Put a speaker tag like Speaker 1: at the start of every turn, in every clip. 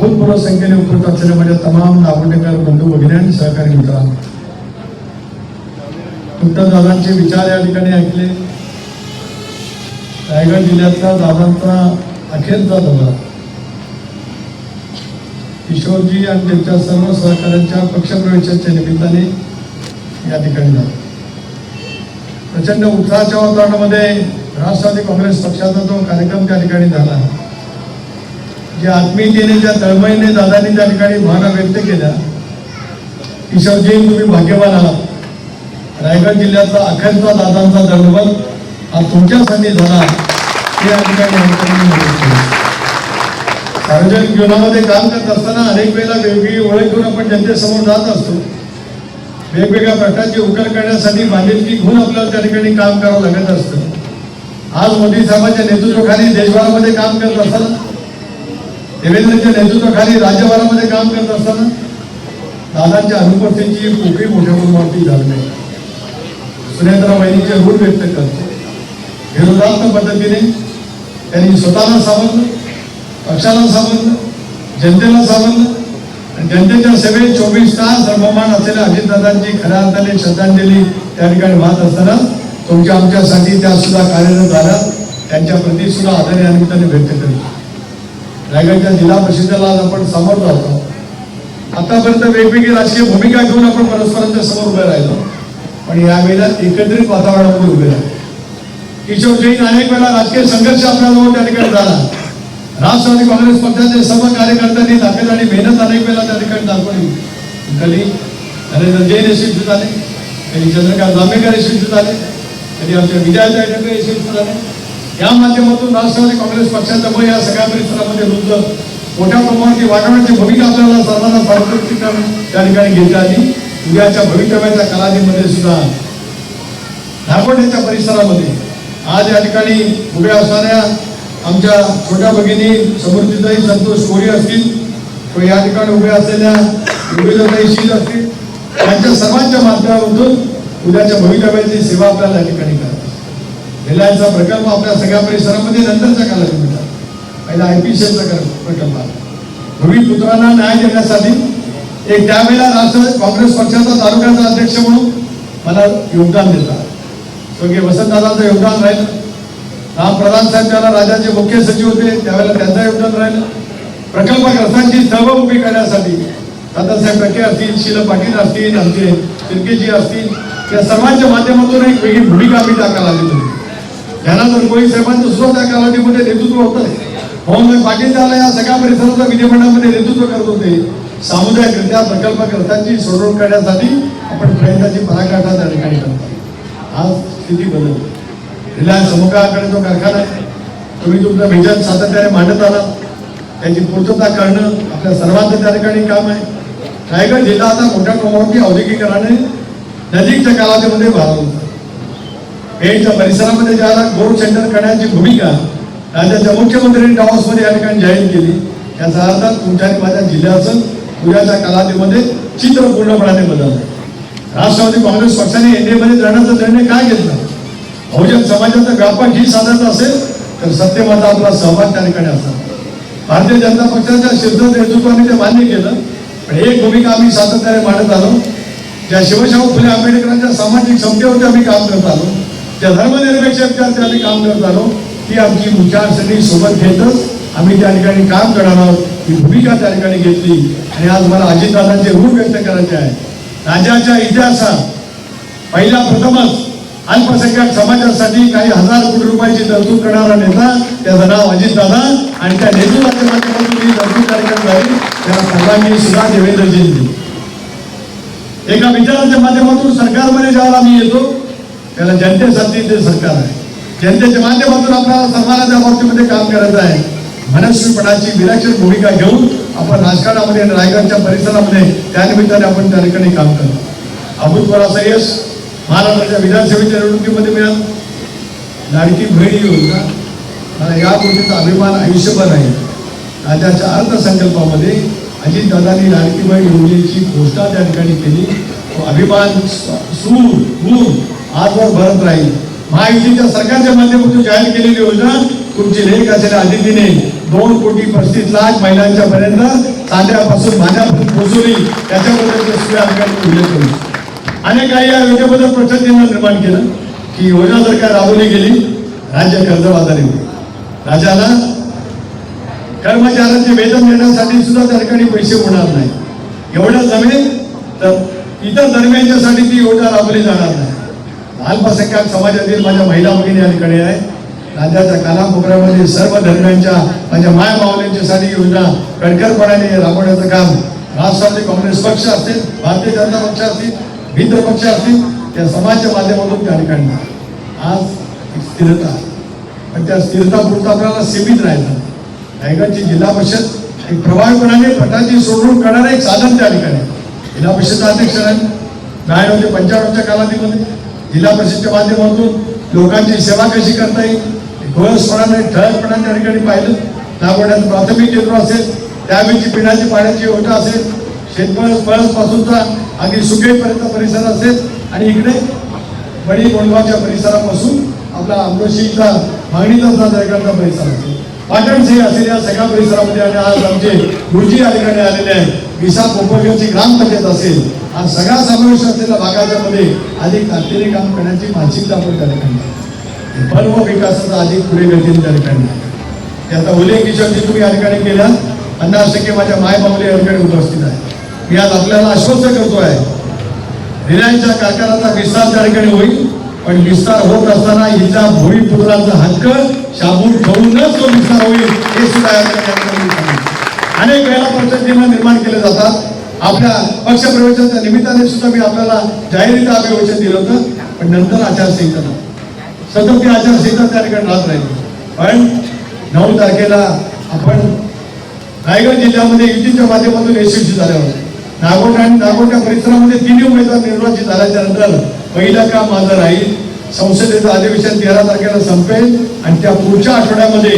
Speaker 1: अभूतपूर्व संख्येने उपस्थित असलेल्या माझ्या तमाम नागोंडेकर बंधू भगिनी आणि सहकारी मित्रांनो, दादांचे विचार या ठिकाणी ऐकले. रायगड जिल्ह्यातला दादांचा अखेरचा दौरा किशोरजी आणि त्यांच्या सर्व सहकाऱ्यांच्या पक्षप्रवेशाच्या निमित्ताने या ठिकाणी झाला. प्रचंड उत्साहाच्या वातावरणामध्ये राष्ट्रवादी काँग्रेस पक्षाचा जो कार्यक्रम त्या ठिकाणी झाला, ज्या आत्मीयतेने ज्या तळमळीने दादांनी त्या ठिकाणी भावना व्यक्त केल्या. किशोरजी, तुम्ही भाग्यवान आहात. रायगड जिल्ह्यातला अखेरचा दादांचा दंडवत हा तुमच्यासाठी झाला हे या ठिकाणी सार्वजनिक जीवनामध्ये काम करत असताना अनेक वेळेला वेगवेगळी ओळख घेऊन आपण जनतेसमोर जात असतो. वेगवेगळ्या प्रकारची उकर करण्यासाठी बांधिलकी घेऊन आपल्याला त्या ठिकाणी काम करावं लागत असतं. आज मोदी साहेबांच्या नेतृत्वाखाली देशभरामध्ये काम करत असताना, देवेंद्रच्या नेतृत्वाखाली राज्यभरामध्ये काम करत असताना दादांच्या अनुपस्थितीची पोकळी मोठ्या प्रमाणावरती झाली नाही. सुनेत्रा वहिनीचे ऋण व्यक्त करतो. विरोधात्मक पद्धतीने त्यांनी स्वतःला सावरलं, पक्षाला सावरलं, जनतेला सावरलं आणि जनतेच्या सेवेत 24 तास रममाण असलेल्या अजितदादांची खऱ्या अर्थाने श्रद्धांजली त्या ठिकाणी वाहत असताना तुमच्या आमच्यासाठी त्या सुद्धा कार्यरत झाल्या. त्यांच्या प्रती सुद्धा आदर या निमित्ताने व्यक्त करतो. रायगडच्या जिल्हा परिषदेला आज आपण समोर राहतो. आतापर्यंत वेगवेगळी राजकीय भूमिका घेऊन आपण परस्परांच्या समोर उभे राहिलो, पण यावेळेला एकत्रित वातावरणामध्ये उभे राहिले. किशोर जैन अनेक वेळा राजकीय संघर्ष आपल्याजवळ त्या ठिकाणी झाला. राष्ट्रवादी काँग्रेस पक्षाचे सर्व कार्यकर्त्यांनी दाखल आणि मेहनत अनेक वेळा त्या ठिकाणी दाखवली. कधी नरेंद्र जैन यशस्वी झाले, कधी चंद्रकांत जांभेकर यशस्वी झाले, कधी आमच्या विजयाताई ठाकरे यशस्वी झाले. या माध्यमातून राष्ट्रवादी काँग्रेस पक्षाचं या सगळ्या परिसरामध्ये रुद्र मोठ्या प्रमाणात वाढवण्याची भूमिका आपल्याला सर्वांना सार्वत्रिक त्या ठिकाणी घेता आली. उद्याच्या भवितव्याच्या कालावधीमध्ये सुद्धा नागोंडेच्या परिसरामध्ये आज या ठिकाणी उभ्या असणाऱ्या आमच्या छोट्या भगिनी समृद्धीताई संतोष कोरी असतील, व या ठिकाणी उभ्या असलेल्या विविधताई शील असतील, यांच्या सर्वांच्या माध्यमातून उद्याच्या भवितव्याची सेवा आपल्याला या ठिकाणी करतात. रिलायन्सचा प्रकल्प आपल्या सगळ्या परिसरामध्ये नंतरच्या कालावधीमध्ये पहिला IPCLचा प्रकल्प आहे. भूमिपुत्रांना न्याय देण्यासाठी एक त्यावेळेला राष्ट्रवादी काँग्रेस पक्षाचा तालुक्याचा अध्यक्ष म्हणून मला योगदान देतात. स्वर्गीय वसंतदादांचं योगदान राहिलं. रामप्रधान साहेब त्याला राज्याचे मुख्य सचिव होते, त्यावेळेला त्यांचं योगदान राहिलं. प्रकल्पग्रस्तांची चळवळ उभी करण्यासाठी दादासाहेब टके असतील, शील पाटील असतील, आमचे तिरकेजी असतील, या सर्वांच्या माध्यमातून एक वेगळी भूमिका आम्ही त्या कालावधीत होती. त्यानंतर कोळी साहेबांचं सुद्धा त्या कालावधीमध्ये नेतृत्व होतं. मोहनभाई पाटील त्याला या सगळ्या परिसराचं विधिमंडळामध्ये नेतृत्व करत होते. सामुदायिकरित्या प्रकल्पग्रस्तांची सोडवणूक करण्यासाठी आपण प्रयत्नाची पराकाष्ठा त्या ठिकाणी करतो. आज स्थिती बदलली. रिलायन्स समूहाकडे जो कारखाना आहे, तुम्ही तुमचं विजन सातत्याने मांडत आला, त्याची पूर्तता करणं आपल्या सर्वांचं त्या ठिकाणी काम आहे. रायगड जिल्हा आता मोठ्या प्रमाणावरती औद्योगिकरणाने नजीकच्या कालावधीमध्ये वाढवला. पेठच्या परिसरामध्ये ज्याला ग्रोथ सेंटर करण्याची भूमिका राज्याच्या मुख्यमंत्र्यांनी डावॉसमध्ये या ठिकाणी जाहीर केली. याचा अर्थ तुमच्या आणि माझ्या जिल्ह्याचं उद्याच्या कालावधीमध्ये चित्र पूर्णपणाने बदललं. राष्ट्रवादी काँग्रेस पक्षाने NDAमध्ये जाण्याचा निर्णय काय घेतला? बहुजन समाजाचा व्यापक ही साधायचा असेल तर सत्यमाचा आपला सहभाग त्या ठिकाणी असावा. भारतीय जनता पक्षाच्या शीर्ष नेतृत्वाने ते मान्य केलं, पण एक भूमिका आम्ही सातत्याने मांडत आलो. ज्या शिवशाहू फुले आंबेडकरांच्या सामाजिक समतेवरती आम्ही काम करत आलो, ज्या धर्मनिरपेक्ष विचारांचे आम्ही काम करत आलो, ती आमची विचारसरणी सोबत घेतच आम्ही त्या ठिकाणी काम करणार आहोत ही भूमिका त्या ठिकाणी घेतली. आणि आज मला अजितदादांचे ऋण व्यक्त करायचे आहे. राज्याच्या इतिहासात पहिला प्रथमच अल्पसंख्याक समाजासाठी काही हजार कोटी रुपयाची तरतूद करणारा नेता, त्याचं नाव अजितदादा, आणि त्या नेतृत्वाच्या माध्यमातून ही तरतूद कार्यक्रम झाली. त्याला सर्वांनी सुद्धा देवेंद्रजींनी एका विचाराच्या माध्यमातून सरकारमध्ये ज्यावेळेला आम्ही येतो त्याला जनतेसाठी ते सरकार आहे. जनतेच्या माध्यमातून आपल्याला सर्वांना त्या बाबतीमध्ये काम करायचं आहे. मनस्वीपणाची विलक्षण भूमिका घेऊन आपण राजकारणामध्ये आणि रायगडच्या परिसरामध्ये त्यानिमित्ताने आपण त्या ठिकाणी काम करतो. अभूतपूर्व असं यश महाराष्ट्राच्या विधानसभेच्या निवडणुकीमध्ये मिळालं. लाडकी बहीण योजना मला या गोष्टीचा अभिमान आयुष्यभर आहे. राज्याच्या अर्थसंकल्पामध्ये अजितदादांनी लाडकी बहीण योजनेची घोषणा त्या ठिकाणी केली. तो अभिमान सूर आजवर भरत राहील. महायुतीच्या सरकारच्या माध्यमातून जाहीर केलेली योजना तुमची लेख असलेल्या आदितीने 2,35,00,000 महिलांच्या पर्यंत चांद्यापासून भांड्यापर्यंत पोहोचवली, त्याच्याबद्दल सुद्धा आम्ही उल्लेख करू. आणि काही या योजनेबद्दल प्रचंड निर्माण केलं की योजना जर का राबवली गेली, राज्य कर्जबाजारी होईल. राज्याला कर्मचाऱ्यांचे वेतन देण्यासाठी सुद्धा त्या ठिकाणी पैसे होणार नाही. एवढं जमेल तर इतर धर्मियांच्यासाठी ती योजना राबवली जाणार नाही. अल्पसंख्याक समाजातील माझ्या महिला भगिनी या ठिकाणी आहे. राज्याच्या कानाकोपऱ्यामध्ये सर्व धर्मियांच्या माझ्या माय माऊलींच्यासाठी योजना कणखरपणाने राबवण्याचं काम राष्ट्रवादी काँग्रेस पक्ष असेल, भारतीय जनता पक्ष असतील, मित्र पक्ष असतील, त्या समाजाच्या माध्यमातून त्या ठिकाणी आज स्थिरता, पण त्या स्थिरतापुरता आपल्याला सीमित राहायचं. रायगडची जिल्हा परिषद एक प्रभावीपणाने पटाची सोडवणूक करणारं एक साधन त्या ठिकाणी. जिल्हा परिषद अध्यक्ष 92 ते 95च्या कालावधीमध्ये जिल्हा परिषदच्या माध्यमातून लोकांची सेवा कशी करता येईल, डोळसपणाने ठळकपणाने त्या ठिकाणी पाहिलं. नागोड्यात प्राथमिक केंद्र असेल, त्यावेळची पिण्याची पाण्याची योजना असेल, शेतपळस पासूनचा अगदी सुकेपर्यंत परिसर असेल, आणि इकडे बडी गोंडवाच्या परिसरापासून आपला अमरोशीचा मागणीचा जायकरचा परिसर असेल, पाटणचे असेल, या सगळ्या परिसरामध्ये. आणि आज आमचे गुरुजी या ठिकाणी आलेले आहेत. विसा कोपरगावची ग्रामपंचायत असेल, हा सगळा समावेश असलेल्या भागाच्या मध्ये अधिक ताकदीने काम करण्याची मानसिकता आपण त्या ठिकाणी, पर्व विकासाचा अधिक पुढे गतीने त्या ठिकाणी. त्याचा उल्लेख किशोरजी तुम्ही या ठिकाणी केला. 50% माझ्या माय माऊली या ठिकाणी उपस्थित आहे. मी आज आपल्याला आश्वस्त करतो आहे, रिलायन्सच्या कारखान्याचा विस्तार त्या ठिकाणी होईल, पण विस्तार होत असताना हिचा भूमिपुत्रांचा हक्क शाबूत ठेवूनच तो विस्तार होईल, हे सुद्धा अनेक वेळेला प्रचंड निर्माण केले जातात. आपल्या पक्षप्रवेशाच्या निमित्ताने सुद्धा मी आपल्याला जाहीररित्या अभिवचन दिलं होतं, पण नंतर आचारसंहिता सतत ती आचारसंहिता त्या ठिकाणी राहत राहिली. पण 9 तारखेला आपण रायगड जिल्ह्यामध्ये युतीच्या माध्यमातून यशस्वी झाल्यावर नागोठा आणि नागोठा परिसरामध्ये 3 उमेदवार निर्वाचित झाल्याच्या नंतर पहिलं काम माझं राहील, संसदेचं अधिवेशन 13 तारखेला संपेल आणि त्या पुढच्या आठवड्यामध्ये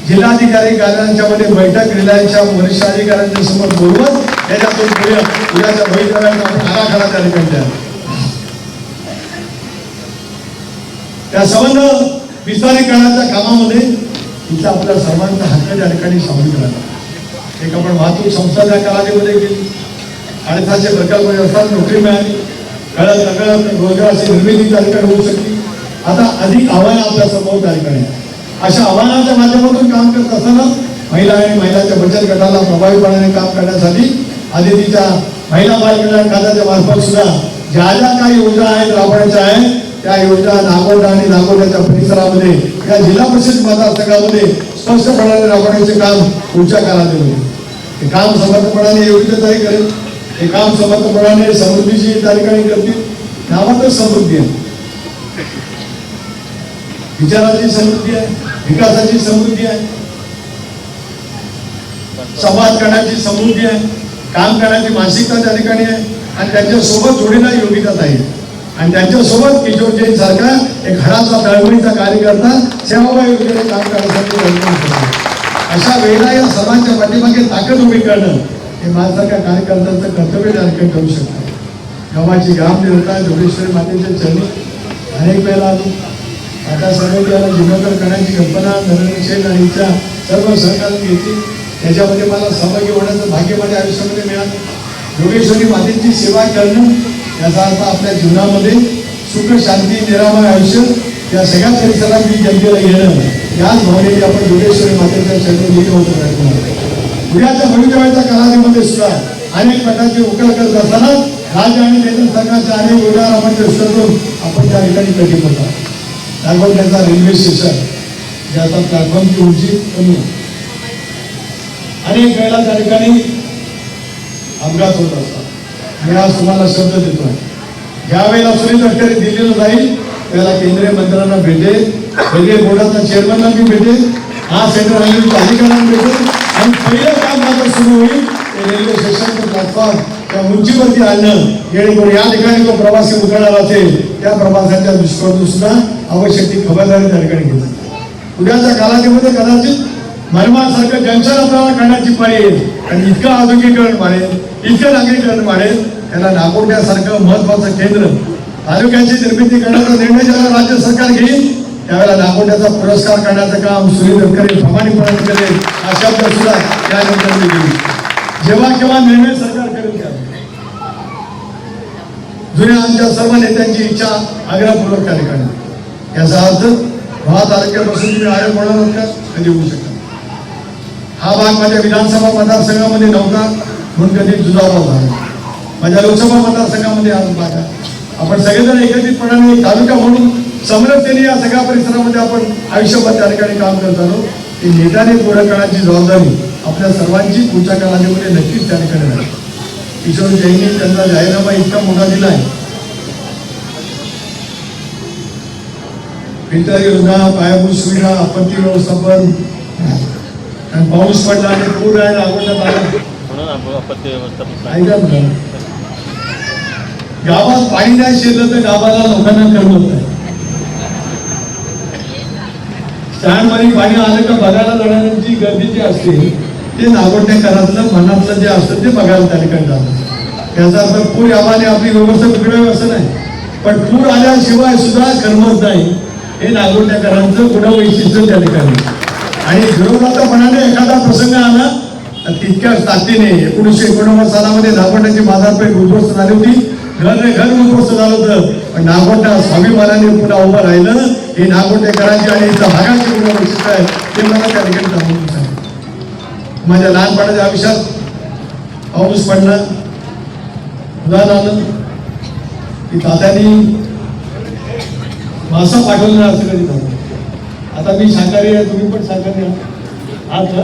Speaker 1: जिल्हाधिकारी कार्यालयाच्या मध्ये बैठक रिलायन्सच्या वरिष्ठ अधिकाऱ्यांच्या समोर बोलवून त्याच्यातून उद्याच्या भवितव्याचा आपण आराखडा त्या ठिकाणी त्या संबंध विस्तारीकरणाच्या कामामध्ये तिचा आपल्या सर्वांचा हक्क त्या ठिकाणी सामील करायला. एक आपण वाहतूक संस्था त्या कालावधीमध्ये गेली, 800 प्रकल्प व्यवस्थापन नोकरी मिळाली, कळत नकळत रोजगाराची निर्मिती त्या ठिकाणी होऊ शकली. आता अधिक आव्हानं आपल्या समोर त्या ठिकाणी. अशा आव्हानाच्या माध्यमातून काम करत असताना महिला आणि महिलांच्या बचत गटाला प्रभावीपणाने काम करण्यासाठी आदितीच्या महिला बाल कल्याण खात्याच्या मार्फत सुद्धा ज्या ज्या काही योजना आहेत राबवायच्या आहेत, त्या योजना नागोठा आणि नागोठ्याच्या परिसरामध्ये या जिल्हा परिषद मतदारसंघामध्ये स्पष्टपणाने राबवण्याचे काम पुढच्या काळात होईल. हे काम समर्थपणाने योग्यताही करेल, हे काम समर्थपणाने समृद्धीची त्या ठिकाणी करतील. नावातच समृद्धी आहे, विचाराची समृद्धी आहे, विकासाची समृद्धी आहे, संवाद करण्याची समृद्धी आहे, काम करण्याची मानसिकता त्या ठिकाणी आहे, आणि त्यांच्यासोबत जोडीला योगिता आहे. आणि त्यांच्यासोबत किशोर जैन सारखा एक हडाचा दळवळीचा कार्यकर्ता सेवाभावी योजनेने काम करण्यासाठी. अशा वेळेला या सर्वांच्या पाठीमागे ताकद उभी करणं हे माझ्यासारख्या कार्यकर्त्यांचं कर्तव्य त्या ठिकाणी करू शकतो. गावाची ग्रामदेवता जोगेश्वरी मातेच्या चरणी अनेक वेळेला आलो. आता सर्व याला जीर्णोद्धार करण्याची कल्पना नरेंद्र शेठ आणि इच्छा सर्व सहकार्य घेतली. त्याच्यामध्ये मला सहभागी होण्याचं भाग्य माझ्या आयुष्यामध्ये मिळालं. जोगेश्वरी मातेची सेवा करणं याचा अर्थ आपल्या जीवनामध्ये सुख शांती निरामय आयुष्य या सगळ्या परिसरात मी जनतेला येणं, याच भावनेने आपण जोगेश्वरी मातेच्या चरणी लिहिलं होतं प्रयत्न. उद्याच्या भवितव्याच्या कालावधीमध्ये सुद्धा अनेक प्रकारची उकल करत असताना राज्य आणि केंद्र सरकारच्या अनेक योजना राबवून आपण त्या ठिकाणी कधी करतात. नागोठ्याचा रेल्वे स्टेशन ज्याचा प्लॅटफॉर्मची उंची कमी आहे, अनेक वेळेला त्या ठिकाणी अपघात होत असतात. मी आज तुम्हाला शब्द देतोय, ज्या वेळेला सुनील तटकरे दिल्लीला जाईल त्याला केंद्रीय मंत्र्यांना भेटेल, रेल्वे बोर्डाचा चेअरमनला मी भेटेल, हा सेंट्रल रेल्वेच्या अधिकाऱ्यांना भेटेल, आणि पहिलं काम माझं सुरू होईल ते रेल्वे स्टेशनचं प्लॅटफॉर्म त्या उंचीवरती आणणं, जेणेकरून या ठिकाणी जो प्रवासी उतरणार असेल त्या प्रवासाच्या दृष्टीकोनातून सुद्धा आवश्यक ती खबरदारी त्या ठिकाणी घेतली. उद्याच्या कालावधीमध्ये कदाचित मनमाडसारखं जंक्शन आपल्याला करण्याची पाळी येईल, आणि इतकं आधुनिकीकरण वाढेल, इतकं नागरीकरण वाढेल, त्याला नागोठ्यासारखं महत्वाचं केंद्र तालुक्याची निर्मिती करण्याचा निर्णय ज्याला राज्य सरकार घेईल त्यावेळेला नागोट्याचा पुरस्कार करण्याचं काम सुनील तटकरे प्रामाणिकपणे करेल हा शब्द सुद्धा त्या निमित्ताने देईल. जेव्हा केव्हा निर्णय सरकार करेल त्यावेळी जुन्या आमच्या सर्व नेत्यांची इच्छा आग्रहपूर्वक त्या ठिकाणी याचा अर्थ 10 तारखेपासून तुम्ही आयोग म्हणून का कधी होऊ शकता. हा भाग माझ्या विधानसभा मतदारसंघामध्ये नव्हता म्हणून कधी जुजाबाव झाला. माझ्या लोकसभा मतदारसंघामध्ये आज भाग आहे. आपण सगळेजण एकत्रितपणाने तालुका म्हणून समरसतेने या सगळ्या परिसरामध्ये आपण आयुष्यभर त्या ठिकाणी काम करत आलो. ते नेत्याने पुढे करण्याची जबाबदारी आपल्या सर्वांची पुढच्या कालावधीमध्ये नक्कीच त्या ठिकाणी राहील. किशोर जैनी त्यांचा जाहीरनामा इतका मोठा दिला आहे. वित्तीय योजना, पायाभूत सुविधा, आपत्ती व्यवस्थापन, आणि पाऊस पडला आणि पूर आहे नागोट्यात आला.
Speaker 2: आपत्ती व्यवस्थापन
Speaker 1: ऐका ना, गावात पाणी नाही शिरलं तर गावाला लोकांना करमत नाही. स्टँडमध्ये पाणी आलं का बघायला जाणाऱ्यांची गर्दी जी असते ते नागोट्याकरातलं मनातलं जे असतं ते बघायला त्या ठिकाणी जातं. त्याचा अर्थ पूर यावाने आपली व्यवस्था बिघडावी असं नाही, पण पूर आल्याशिवाय सुद्धा करमत नाही हे नागोट्याकरांचं पुढं वैशिष्ट्य त्या ठिकाणी. आणि विरोधातपणाने एखादा प्रसंग आला तर तितक्याच ताकदीने 1989 सालामध्ये नागोट्याची बाजारपेठ उद्ध्वस्त झाली होती. घर उद्ध्वस्त झालं होतं, पण नागोटा स्वाभिमानाने पुन्हा उभं राहिलं. हे नागोटेकरांची आणि इथं भागाची पुन्हा वैशिष्ट्य आहे ते मला त्या ठिकाणी सांगून सांगितलं. माझ्या लहानपणाच्या आयुष्यात पाऊस पडणं उदाहरण आलं की तात्यांनी मासा पाठवलं असं कधी झालं. आता मी शाकाहारी आहे, तुम्ही पण शाकाहारी आहात ना?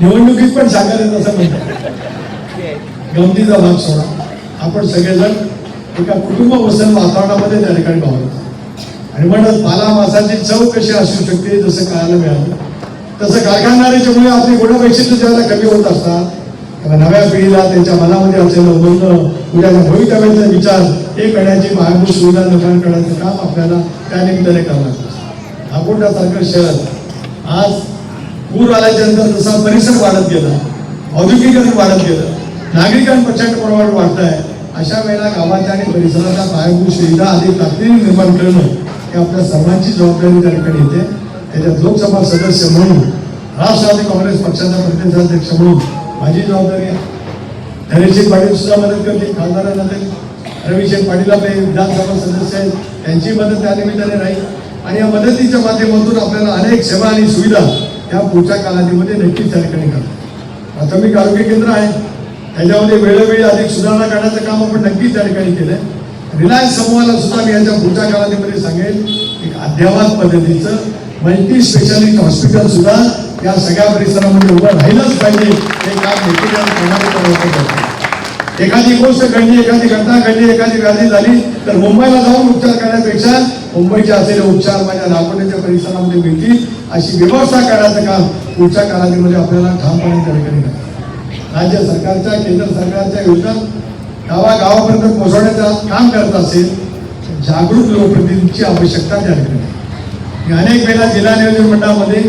Speaker 1: निवडणुकीत पण शाकाहारी असं म्हणतात. गमतीचा भाग सोडा, आपण सगळेजण एका कुटुंब वसन वातावरणामध्ये त्या ठिकाणी वावरतो. आणि म्हणत पाला मासाची चव कशी असू शकते जसं कळायला मिळालं तसं कारखानदारीच्यामुळे आपली गुण वैशिष्ट्य ज्याला कमी होत असतात तेव्हा नव्या पिढीला त्यांच्या मनामध्ये असलेलं बोलणं, उद्याच्या भवितव्याचा विचार हे करण्याची पायाभूत सुविधा निर्माण करण्याचं काम आपल्याला त्या निमित्ताने करावं लागतं. नागोट्यासारखं शहर आज पूर आल्याच्या नंतर जसा परिसर वाढत गेला, औद्योगिकरण वाढत गेलं, नागरिकांना प्रचंड प्रमाणात वाढत आहे, अशा वेळेला गावाच्या आणि परिसराच्या पायाभूत सुविधा अधिक तातडीने निर्माण करणं हे आपल्या सर्वांची जबाबदारी त्या ठिकाणी येते. त्याच्यात लोकसभा सदस्य म्हणून, राष्ट्रवादी काँग्रेस पक्षाचा प्रतिनिधी म्हणून माझी जबाबदारी आहे. धैर्यशील पाटील सुद्धा मदत करतील, खासदारांना रविशेठ पाटील आपले विधानसभा सदस्य आहेत, त्यांची मदत त्या निमित्ताने राहील. आणि या मदतीच्या माध्यमातून आपल्याला अनेक सेवा आणि सुविधा या पुढच्या कालावधीमध्ये नक्कीच त्या ठिकाणी करतात. प्राथमिक आरोग्य केंद्र आहे, त्याच्यामध्ये वेळोवेळी अधिक सुधारणा करण्याचं काम आपण नक्कीच त्या ठिकाणी केलंय. रिलायन्स समूहाला सुद्धा मी याच्या पुढच्या कालावधीमध्ये सांगेल एक अद्ययावत पद्धतीचं मल्टी स्पेशालिटी हॉस्पिटल सुद्धा या सगळ्या परिसरामध्ये उभं राहिलंच पाहिजे हे काम नेतृत्वाने. एखादी गोष्ट घडली, एखादी घटना घडली, एखादी व्याधी झाली तर मुंबईला जाऊन उपचार करण्यापेक्षा मुंबईचे असलेले उपचार माझ्या नागोट्याच्या परिसरामध्ये मिळतील अशी व्यवस्था करण्याचं काम पुढच्या कालावधीमध्ये आपल्याला ठामपणे त्या ठिकाणी करायचं. राज्य सरकारच्या, केंद्र सरकारच्या योजना गावागावापर्यंत पोहोचवण्याचं काम करत असेल जागरूक लोकप्रतिनिधींची आवश्यकता त्या ठिकाणी. मी अनेक वेळा जिल्हा नियोजन मंडळामध्ये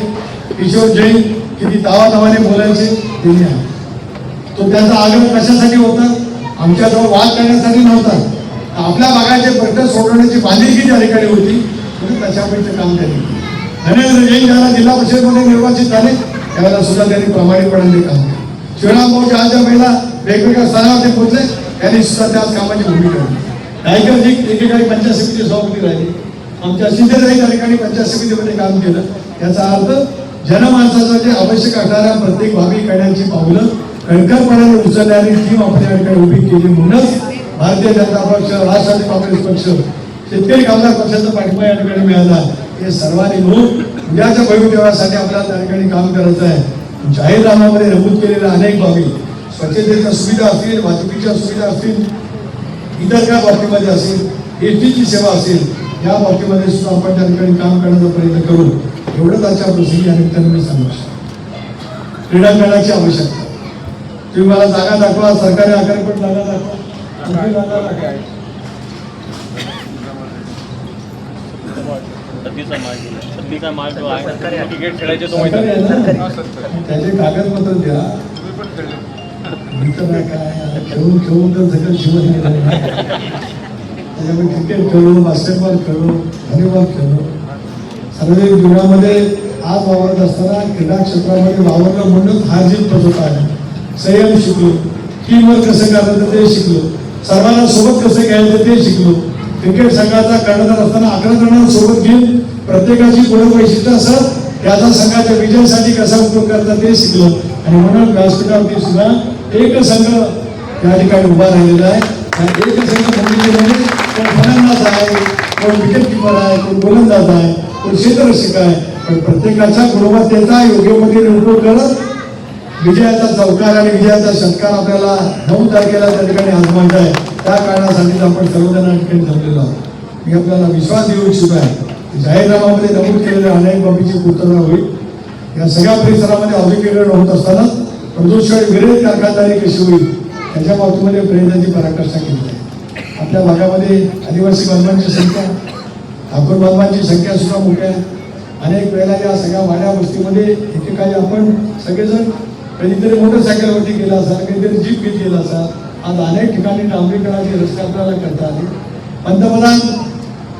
Speaker 1: किशोर जैन किती नावाने बोलायचे त्यांनी आहे. तो त्यांचा आग्रह कशासाठी होता? आमच्याजवळ वाद करण्यासाठी नव्हता, आपल्या भागाचे प्रश्न सोडवण्याची बांधिलकी त्या ठिकाणी होती म्हणून तशापैकी काम त्यांनी. धनेंद्र जैन ज्याला जिल्हा परिषदेमध्ये निर्वाचित झाले त्यावेळेला सुद्धा त्यांनी प्रामाणिकपणाने काम केलं. शिवराम भाऊ ज्या वेळेला वेगवेगळ्या स्थानावरती पोहोचले त्यांनी सुद्धा त्याच कामाची भूमिका होती. नायकरजी एकेकाळी पंचायत समिती सभापती राहिले, आमच्या शिंदेताई त्या ठिकाणी पंचायत समितीमध्ये काम केलं. याचा अर्थ जनमानसाचं जे आवश्यक असणाऱ्या प्रत्येक बाबी करण्याची पावलं कणखरपणाने उचलणारी टीम आपण या ठिकाणी उभी केली. म्हणूनच भारतीय जनता पक्ष, राष्ट्रवादी काँग्रेस पक्ष, शेतकरी कामगार पक्षाचा पाठिंबा या ठिकाणी मिळाला. हे सर्वांनी मिळून उद्याच्या भवितव्यासाठी आपल्याला त्या ठिकाणी काम करायचं आहे. जाहीरनाम्यामध्ये नमूद केलेल्या अनेक बाबी, स्वच्छतेच्या सुविधा असतील, वाहतुकीच्या सुविधा असतील, इतर काय बाबतीमध्ये असेल, एसटीची सेवा असेल, या बाबतीमध्ये सुद्धा आपण त्या ठिकाणी काम करण्याचा प्रयत्न करू. एवढंच आजच्या प्रसंगी या निमित्ताने मी सांगू शकतो. क्रीडांगणाची आवश्यकता, तुम्ही मला जागा दाखवा, सरकारी आकाराने पण जागा दाखवा. त्याचे कागदपत्र द्या. खेळून तर सगळं जीवन त्याच्यामध्ये क्रिकेट खेळलो, बास्केटबॉल खेळलो, व्हॉलीबॉल खेळलो. सार्वजनिक जीवनामध्ये आज वावरत असताना क्रीडा क्षेत्रामध्ये वावरलं म्हणून हार जीत पद्धत आहे. संयम शिकलो, टीमवर कसं करायचं ते शिकलो, सर्वांना सोबत कसं घ्यायचं ते शिकलो. क्रिकेट संघाचा कर्णधार असताना 11 जणांना सोबत घेऊन प्रत्येकाची गुण वैशिष्ट्य असत त्याचा संघाच्या विजयासाठी कसा उपयोग करता ते शिकलो. आणि म्हणून व्यासपीठावरती सुद्धा एक संघ या ठिकाणी उभा राहिलेला आहे. एक संघ भूमिकेमध्ये कोण फलंदाज आहे, कोण विकेट किपर आहे, कोण गोलंदाज आहे, कोण क्षेत्ररक्षक आहे. पण प्रत्येकाच्या गुणवत्तेचा योग्यमध्ये उपयोग करत विजयाचा चौकार आणि विजयाचा षटकार आपल्याला 9 तारखेला त्या ठिकाणी आजमायचा आहे. त्या कारणासाठीच आपण सर्वजण या ठिकाणी जमलेलो आहोत. मी आपल्याला विश्वास देऊ इच्छितो आहे जाहीरनाम्यामध्ये नमूद केलेल्या अनेक बाबीची पूर्तता होईल. या सगळ्या परिसरामध्ये औद्योगिकरण होत असताना प्रदूषण विरहित कारखानदारी कशी होईल त्याच्या बाबतीमध्ये प्रयत्नांची पराकाष्ठा केली आहे. आपल्या भागामध्ये आदिवासी बांधवांची संख्या, ठाकूर बांधवांची संख्या सुद्धा मोठी आहे. अनेक वेळेला या सगळ्या वाड्या वस्तीमध्ये एकेकाळी आपण सगळेजण कधीतरी मोटरसायकलवरती गेला असाल, कधीतरी जीप घेत गेला असाल. आज अनेक ठिकाणी डांबरीकरणाचे रस्ते आपल्याला करता आले. पंतप्रधान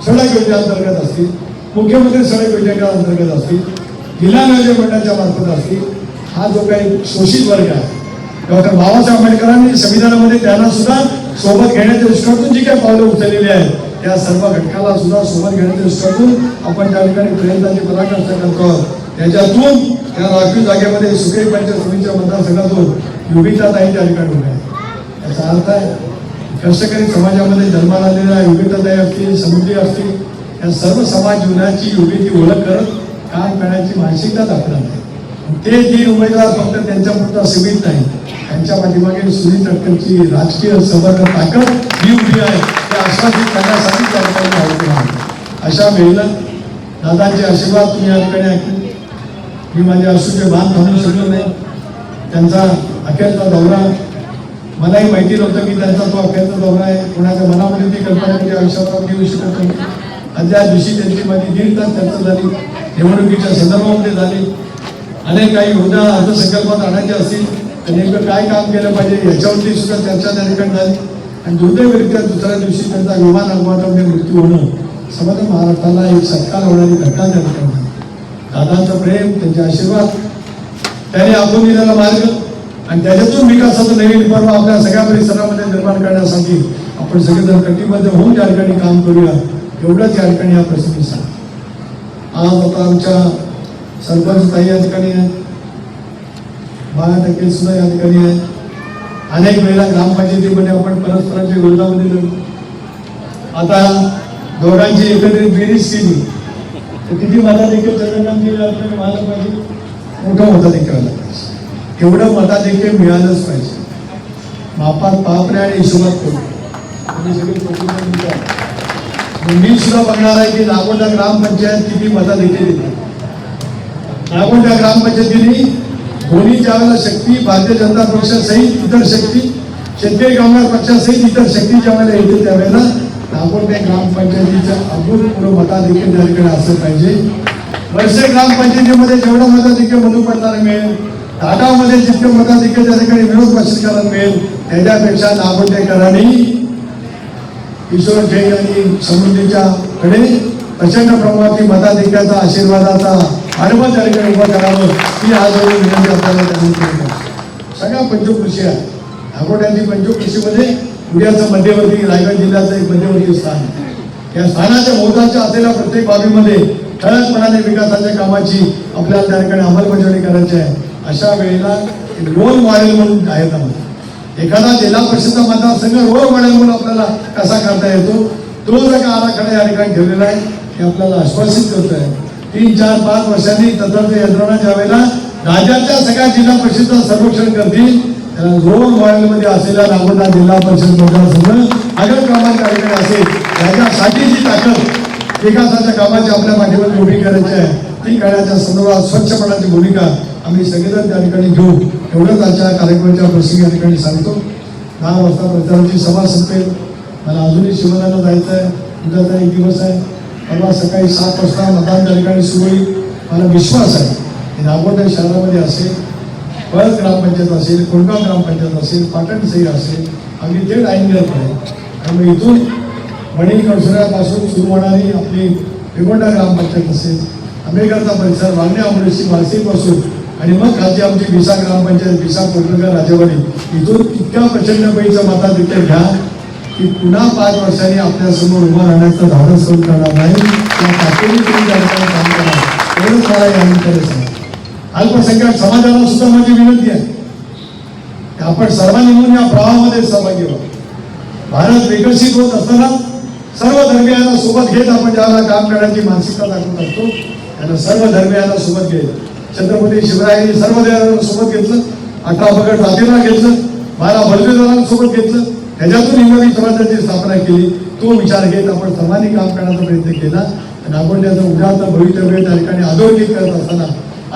Speaker 1: सडक योजनेअंतर्गत असतील, मुख्यमंत्री सडक योजनेअंतर्गत असतील, जिल्हा नियोजन मंडळाच्या मार्फत असतील. हा जो काही शोषित वर्ग आहे डॉक्टर बाबासाहेब आंबेडकरांनी संविधानामध्ये त्यांना सुद्धा सोबत घेण्याच्या दृष्टीकोनातून जी काही पावलं उचललेली आहेत त्या सर्व घटकाला सुद्धा सोबत घेण्याच्या दृष्टीकोनातून आपण त्या ठिकाणी प्रयत्नांची पराकाष्ठा करतो. त्याच्यातून त्या राखीव जागेमध्ये सुखी पंचायत समितीच्या मतदारसंघातून योगिताताई त्या ठिकाणी उभ्या आहेत. याचा अर्थ आहे कष्टकरी समाजामध्ये जन्माला आलेल्या योगिताताई असतील, समुद्री असतील, या सर्व समाज जीवनाची योग्य ती ओळख करत काम करण्याची मानसिकता दाखवणार आहे. ते 3 उमेदवार फक्त त्यांच्यापुरता सीमित नाही, त्यांच्या पाठीमागे सुनील तटकरची राजकीय समर्थ ताकद ही उभी आहे ते आश्वासित करण्यासाठी त्या ठिकाणी आवडतो आहे. अशा वेळेला दादांचे आशीर्वाद तुम्ही या ठिकाणी ऐकले. मी माझ्या असूचे भान थांबू शकलो नाही. त्यांचा अखेरचा दौरा मलाही माहिती नव्हतं की त्यांचा तो अखेरचा दौरा आहे. कोणाच्या मनामध्ये ती कल्पना म्हणजे आयुष्यात घेऊ शकत नाही. आदल्या दिवशी त्यांची माझी 1.5 तास चर्चा झाली, निवडणुकीच्या संदर्भामध्ये झाली. अनेक काही योजना अर्थसंकल्पात आणायच्या असतील तर नेमकं काय काम केलं पाहिजे याच्यावरती सुद्धा चर्चा त्या ठिकाणी झाली. आणि दुर्दैवरित्या दुसऱ्या दिवशी त्यांचा विमान अपघातामध्ये मृत्यू होणं समग्र महाराष्ट्राला एक सत्कार होणारी घटना त्या ठिकाणी झाली. दादांचं प्रेम, त्यांचे आशीर्वाद, त्याने आपण दिलेला मार्ग आणि त्याच्यातून विकासाचं नवीन पर्व आपल्या सगळ्या परिसरामध्ये निर्माण करण्यासाठी आपण सगळेजण कटिबद्ध होऊन त्या ठिकाणी काम करूया एवढंच या ठिकाणी या प्रसंगी सांग. आज आता आमच्या सरपंच ताई या ठिकाणी आहे, 12% सुद्धा या ठिकाणी आहे. अनेक वेळेला ग्रामपंचायतीमध्ये आपण परस्परांच्या विरोधामध्ये लढलो. आता दोघांची एकत्रित बेरीज केली तर किती मताधिक्य चंद्रकांत आपल्याला मिळालं पाहिजे, मोठं मताधिक्य आलं पाहिजे. एवढं मताधिक्य मिळालंच पाहिजे. मापात पापरे आणि हिशोबात करू मी सुद्धा बघणार आहे की नागोंडा ग्रामपंचायत किती मताधिक्य देते. नागोंडा ग्रामपंचायतीने दोन्ही ज्यावेळेला शक्ती भारतीय जनता पक्षासहित इतर शक्ती, शेतकरी कामगार पक्षासहित इतर शक्ती ज्यावेळेला येते त्यावेळेला नागोंडा ग्रामपंचायतीचं अभूतपूर्व मताधिक्य त्या ठिकाणी असलं पाहिजे. वर्षे ग्रामपंचायतीमध्ये जेवढं मताधिक्य मधु पडताना मिळेल, ताटामध्ये जितकं मताधिक्य त्या ठिकाणी विरोध पक्षाला मिळेल त्याच्यापेक्षा नागोंडेकरांनी किशोर जैन आणि समृद्धीच्या कडे प्रचंड प्रमाणातील मताधिक्याचा आशीर्वादाचा आडवं त्या ठिकाणी उभं करावं ही आज विनंती आपल्याला त्यांनी केली. सगळ्या पंचकृषी आहे. नागोंड्यांची पंचकृषीमध्ये उद्याचं मध्यवर्ती रायगड जिल्ह्याचं एक मध्यवर्ती स्थान आहे. या स्थानाच्या मोहताच्या असलेल्या प्रत्येक बाबीमध्ये ठळकपणाने विकासाच्या कामाची आपल्याला त्या ठिकाणी अंमलबजावणी करायची आहे. अशा वेळेला रोल मॉडेल म्हणून जाहीरनामा, एखादा जिल्हा परिषद मतदारसंघ रोल मॉडेल म्हणून आपल्याला कसा करता येतो तो जर का आराखडा या ठिकाणी ठेवलेला आहे हे आपल्याला आश्वासित करत आहे. 3, 4, 5 वर्षांनी तंत्रज्ञ यंत्रणा ज्या वेळेला राज्याच्या सगळ्या जिल्हा परिषद सर्वेक्षण करतील त्याला रोल मॉडेलमध्ये असलेला नागोंडा जिल्हा परिषद मतदारसंघ अगर क्रमांक ठिकाणी असेल. त्याच्यासाठी जी ताकद विकासाच्या कामाची आपल्या माध्यमातून उभी करायची आहे ती करण्याच्या संदर्भात स्वच्छपणाची भूमिका आम्ही सगळेजण त्या ठिकाणी घेऊ एवढंच आजच्या कार्यक्रमाच्या प्रसंगी या ठिकाणी सांगतो. 10 वाजता प्रचाराची सभा संपेल. मला अजूनही शिवनाला जायचं आहे. उद्याचा एक दिवस आहे. परवा सकाळी 7 वाजता मतदान त्या ठिकाणी सुरू होईल. मला विश्वास आहे की नागोंडा शहरामध्ये असेल, पळस ग्रामपंचायत असेल, कोंडगाव ग्रामपंचायत असेल, पाटण शहर असेल, अगदी थेट ऐनगरकडे त्यामुळे इथून वणी कौशल्यापासून सुरू होणारी आपली वेगोंडा ग्रामपंचायत असेल, आंबेडकरचा परिसर, वागणे आंबोलीची वाळसीपासून आणि मग खालची आमची विसा ग्रामपंचायत, विसा कोटरकर, राजेवाडी, इथून इतक्या प्रचंडपैकीचं मताधिक्य घ्या की पुन्हा 5 वर्षांनी आपल्यासमोर उभं राहण्याचं धाडस करून करणार नाही. त्या ताकदीने तुम्ही त्या ठिकाणी काम करा, एवढंच मला या निमित्ताने सांगा. अल्पसंख्याक समाजाला सुद्धा माझी विनंती आहे की आपण सर्वांनी म्हणून या प्रवाहामध्ये सहभागी व्हा. भारत विकसित होत असताना सर्व धर्मियांना सोबत घेत आपण ज्याला काम करण्याची मानसिकता दाखवत असतो, त्यांना सर्व धर्मियांना सोबत घेत छत्रपती शिवरायांनी सर्व धर्मियांना सोबत घेतलं, 18 पगड जातींना घेतलं, 12 बलदेवांना सोबत घेतलं, त्याच्यातून हिंदवी स्वराज्याची स्थापना केली. तो विचार घेत आपण सर्वांनी काम करण्याचा प्रयत्न केला आणि आपण त्याचं उदाहरण भवितव्य त्या ठिकाणी अधोरेखित करत असताना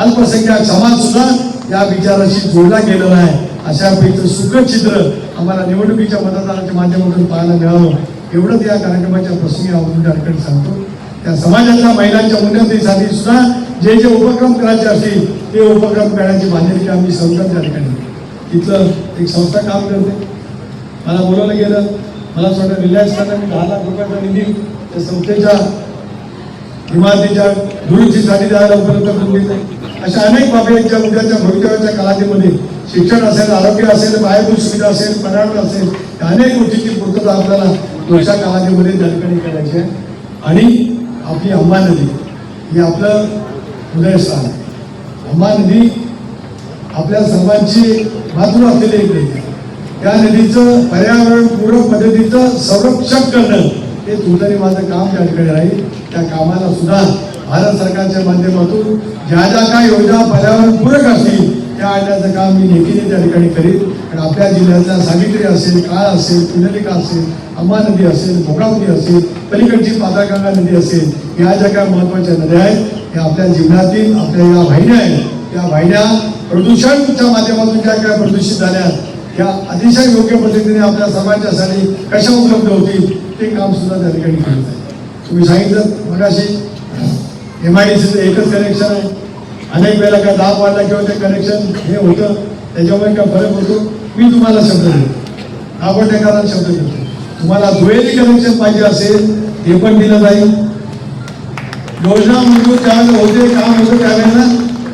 Speaker 1: अल्पसंख्याक समाज सुद्धा या विचाराशी जोडला गेलेला आहे. अशापैकी सुखद चित्र आम्हाला निवडणुकीच्या मतदानाच्या माध्यमातून पाहायला मिळावं, एवढंच या कार्यक्रमाच्या प्रसंगी आपण त्या ठिकाणी सांगतो. त्या समाजाच्या महिलांच्या उन्नतीसाठी सुद्धा जे जे उपक्रम करायचे असतील ते उपक्रम करण्याची बांधिलकी आम्ही सर्व त्या ठिकाणी. तिथलं एक संस्था काम करते, मला बोलावलं गेलं, मला स्वतः रिलायन्स करता मी 10 लाख रुपयाचा निधी त्या संस्थेच्या इमारतीच्या दुरुस्तीसाठी द्यायला उपलब्ध करून दिले. अशा अनेक बाबी आहेत ज्या उद्याच्या भवितव्याच्या कालावधीमध्ये शिक्षण असेल, आरोग्य असेल, पायाभूत सुविधा असेल, पर्यावरण असेल, त्या अनेक गोष्टींची पूर्तता आपल्याला पुढच्या कालावधीमध्ये त्या ठिकाणी करायची आहे. आणि आपली अंबा नदी ही आपलं उदयस्थान. अंबा नदी आपल्या सर्वांची मातृ असलेली एक नदी. त्या नदीचं पर्यावरणपूरक पद्धतीचं संरक्षण करणं हे तुमचं माझं काम त्या ठिकाणी राहील. त्या कामाला सुद्धा भारत सरकारच्या माध्यमातून ज्या ज्या काय योजना पर्यावरणपूरक असतील त्या आणण्याचं काम मी नेहमी त्या ठिकाणी करीन. आणि आपल्या जिल्ह्यातल्या सावित्री असेल, काळ असेल, पुंडलिका असेल, अंबा नदी असेल, भोगावती असेल, पलीकडची पाताळगंगा नदी असेल, या ज्या काय महत्वाच्या नद्या आहेत त्या आपल्या जीवनातील आपल्या या वाहिन्या आहेत. त्या वाहिन्या प्रदूषणच्या माध्यमातून ज्या काय प्रदूषित झाल्या या अतिशय योग्य पद्धतीने आपल्या समाजासाठी कशा उपलब्ध होतील ते काम सुद्धा त्या ठिकाणी करत आहे. तुम्ही सांगितलं मगाशी MIDCचं एकच कनेक्शन आहे. अनेक वेळेला काय दाब वाढला किंवा ते कनेक्शन हे होतं त्याच्यामुळे काय फरक होतो. मी तुम्हाला शब्द देतो, आपण एखादा शब्द देतो, तुम्हाला दुहेरी कनेक्शन पाहिजे असेल ते पण दिलं जाईल. योजना मंजूर ज्यावेळेला होते, काम होतं त्यावेळेला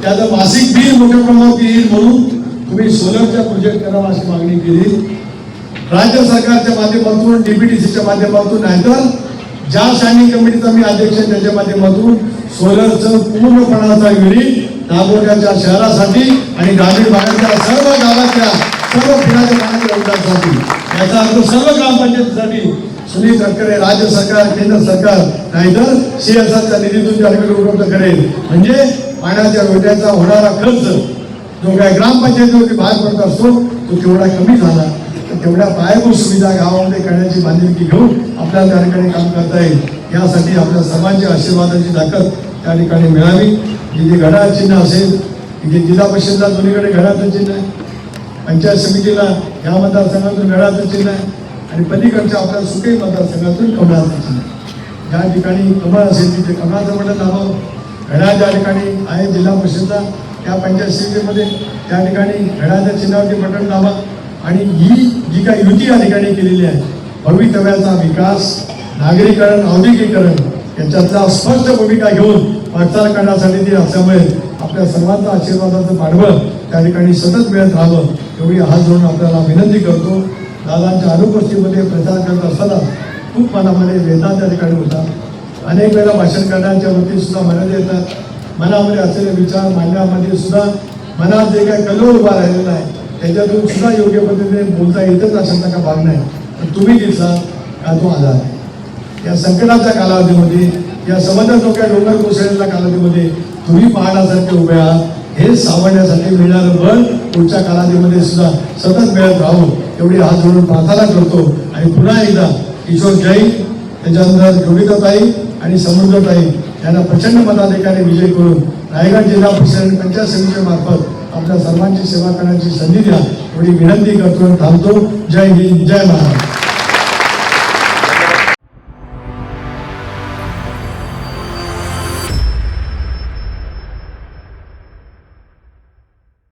Speaker 1: त्याचं मासिक बिल मोठ्या प्रमाणात येईल म्हणून तुम्ही सोलरचा प्रोजेक्ट करावा अशी मागणी केली. राज्य सरकारच्या माध्यमातून, DPTCच्या माध्यमातून, नाहीतर ज्या स्टँडिंग कमिटीचा मी अध्यक्ष त्याच्या माध्यमातून सोलरचं पूर्णपणाचा युनिट दापोलीच्या शहरासाठी आणि ग्रामीण भागाच्या सर्व गावाच्या सर्व पिण्याच्या पाण्याच्या उद्योगासाठी, याचा अर्थ सर्व ग्रामपंचायतीसाठी सुनील तटकरे राज्य सरकार, केंद्र सरकार नाहीतर CSRच्या निधीतून त्या ठिकाणी उपलब्ध करेल. म्हणजे पाण्याच्या योजनेचा होणारा खर्च जो काय ग्रामपंचायतीवरती भार पडत असतो तो तेवढा कमी झाला तर तेवढ्या पायाभूत सुविधा गावामध्ये करण्याची बांधिलकी घेऊन आपल्याला त्या ठिकाणी काम करता येईल. यासाठी आपल्या सर्वांच्या आशीर्वादाची ताकद त्या ठिकाणी मिळावी. जिथे घड्याळ चिन्ह असेल, तिथे जिल्हा परिषदला दोन्हीकडे घड्याळचं चिन्ह आहे, पंचायत समितीला या मतदारसंघातून घड्याळचं चिन्ह आहे आणि पलीकडच्या आपल्या सुके मतदारसंघातून कमळाचं चिन्ह आहे. ज्या ठिकाणी कमळ असेल तिथे कमळाचं बटन दाबावं. घड्याळ ज्या ठिकाणी आहे जिल्हा परिषदला त्या पंचायत समितीमध्ये त्या ठिकाणी घड्याळच्या चिन्हावरती बटन दाबा. आणि ही जी काही युती या ठिकाणी केलेली आहे भवितव्याचा विकास, नागरीकरण, औद्योगिकीकरण याच्यातला स्पष्ट भूमिका घेऊन वाटचाल करण्यासाठी ती असल्यामुळे आपल्या सर्वांचा आशीर्वादाचं पाठबळ त्या ठिकाणी सतत मिळत राहावं एवढी हात जोडून आपल्याला विनंती करतो. दादांच्या अनुपस्थितीमध्ये प्रचार करत असताना खूप मनामध्ये वेदना त्या ठिकाणी होता. अनेक वेळेला भाषण करण्याच्या वरती सुद्धा मनात येतात. मनामध्ये असलेले विचार मांडण्यामध्ये सुद्धा मनात जे काही कल्लोळ उभा राहिलेला आहे त्याच्यातून सुद्धा योग्य पद्धतीने बोलता येतच अशांचा का भाग नाही. पण तुम्ही दिसला का तो आधार आहे. या संकटाच्या कालावधीमध्ये, या समजा डोक्या डोंगर कोसळलेल्या कालावधीमध्ये तुम्ही पाहण्यासारखे उभे आहात. हे सावरण्यासाठी मिळणारं बळ पुढच्या कालावधीमध्ये सुद्धा सतत मिळत राहून एवढी हात जोडून प्रार्थना करतो. आणि पुन्हा एकदा किशोर जैन, त्याच्यानंतर योगिताताई आणि समृद्धताई यांना प्रचंड मताधिकाने विजय करून रायगड जिल्हा परिषद आणि पंचायत समितीच्या मार्फत आपल्या सर्वांची सेवा करण्याची संधी द्या एवढी विनंती करतो. थांबतो. जय हिंद, जय महाराष्ट्र.